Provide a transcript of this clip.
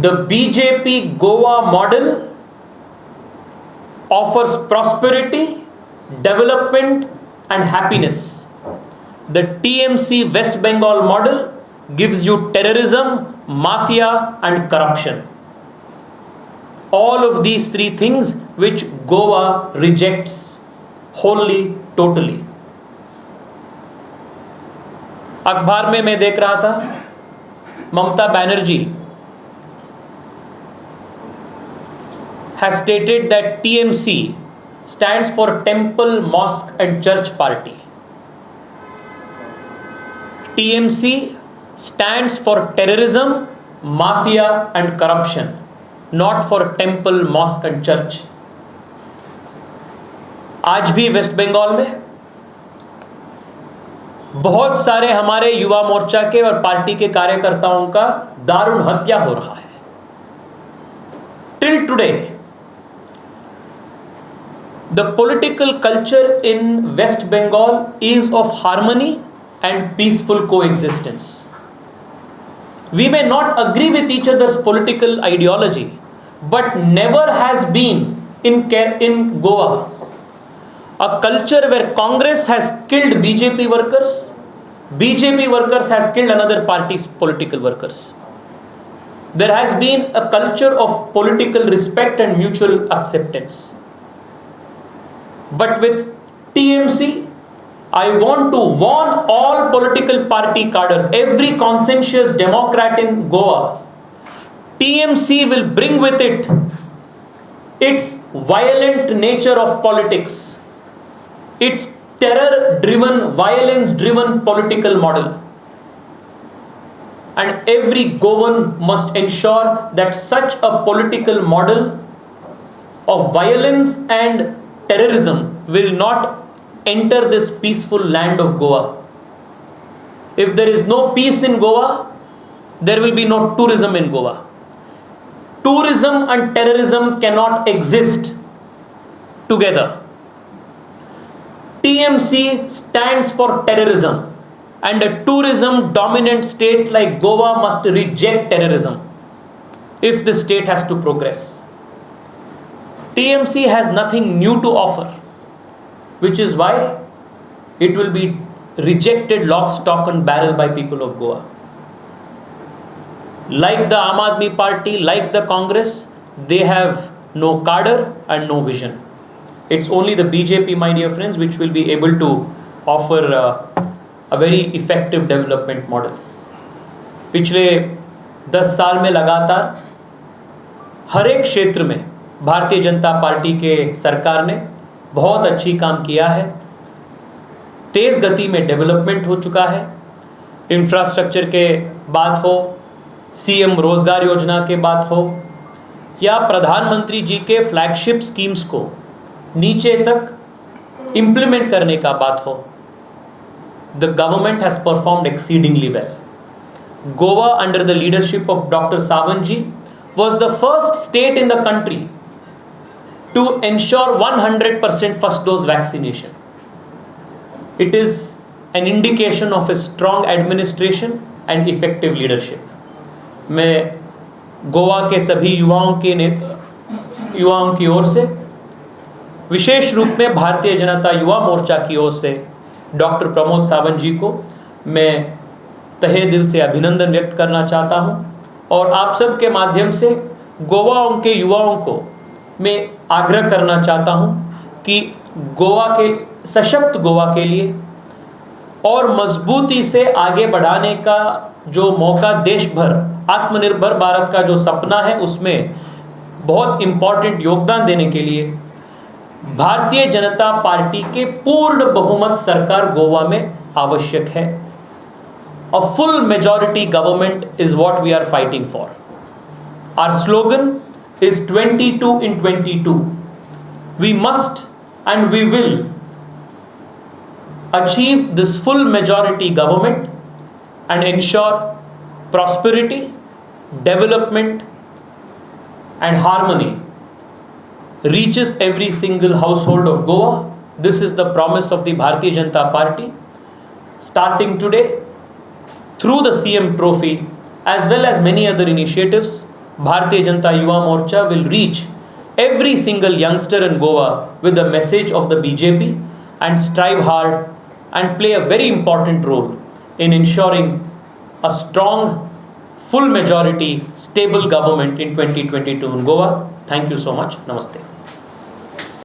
The BJP Goa model offers prosperity, development and happiness. The TMC West Bengal model gives you terrorism, mafia and corruption. All of these three things which Goa rejects wholly, totally. अखबार में मैं देख रहा था, Mamata Banerjee has stated that TMC stands for Temple, Mosque and Church Party. TMC stands for terrorism, mafia and corruption, not for temple, mosque and church. आज भी waste Bengal में बहुत सारे हमारे युवा मोर्चा के और पार्टी के कार्यकर्ताओं का दारुण हत्या हो रहा है. Till today, the political culture in West Bengal is of harmony and peaceful coexistence. We may not agree with each other's political ideology, but never has been in Goa a culture where Congress has killed BJP workers has killed another party's political workers. There has been a culture of political respect and mutual acceptance. But with TMC, I want to warn all political party cadres, every conscientious Democrat in Goa, TMC will bring with it its violent nature of politics, its terror-driven, violence-driven political model. And every Goan must ensure that such a political model of violence and terrorism will not enter this peaceful land of Goa. If there is no peace in Goa, there will be no tourism in Goa. Tourism and terrorism cannot exist together. TMC stands for terrorism, and a tourism dominant state like Goa must reject terrorism if the state has to progress. TMC has nothing new to offer, which is why it will be rejected lock, stock and barrel by people of Goa. Like the Aam Aadmi Party, like the Congress, they have no cadre and no vision. It's only the BJP, my dear friends, which will be able to offer a very effective development model. पिछले 10 साल में लगातार हर एक क्षेत्र में Bharatiya Janata party के सरकार ने बहुत अच्छी काम किया है. तेज गति में डेवलपमेंट हो चुका है. इंफ्रास्ट्रक्चर के बात हो, सीएम रोजगार योजना के बात हो, या प्रधानमंत्री जी के फ्लैगशिप स्कीम्स को नीचे तक इंप्लीमेंट करने का बात हो, the government has performed exceedingly well. Goa, under the leadership of Dr. Sawant ji, was the first state in the country to ensure 100% first dose vaccination. It is an indication of a strong administration and effective leadership. मैं गोवा के सभी युवाओं की ओर से, विशेष रूप में भारतीय जनता युवा मोर्चा की ओर से डॉक्टर प्रमोद सावंत जी को मैं तहे दिल से अभिनंदन व्यक्त करना चाहता हूं. और आप सब के माध्यम से गोवा के युवाओं को मैं आग्रह करना चाहता हूं कि गोवा के सशक्त गोवा के लिए और मजबूती से आगे बढ़ाने का जो मौका देश भर, आत्मनिर्भर भारत का जो सपना है, उसमें बहुत इंपॉर्टेंट योगदान देने के लिए भारतीय जनता पार्टी के पूर्ण बहुमत सरकार गोवा में आवश्यक है. A full majority government is what we are fighting for. Our slogan is 22 in 22. We must and we will achieve this full majority government and ensure prosperity, development and harmony reaches every single household of Goa. This is the promise of the Bharatiya Janata Party. Starting today, through the CM Trophy as well as many other initiatives, Bharatiya Janata Yuva Morcha will reach every single youngster in Goa with the message of the BJP and strive hard and play a very important role in ensuring a strong, full majority, stable government in 2022 in Goa. Thank you so much. Namaste.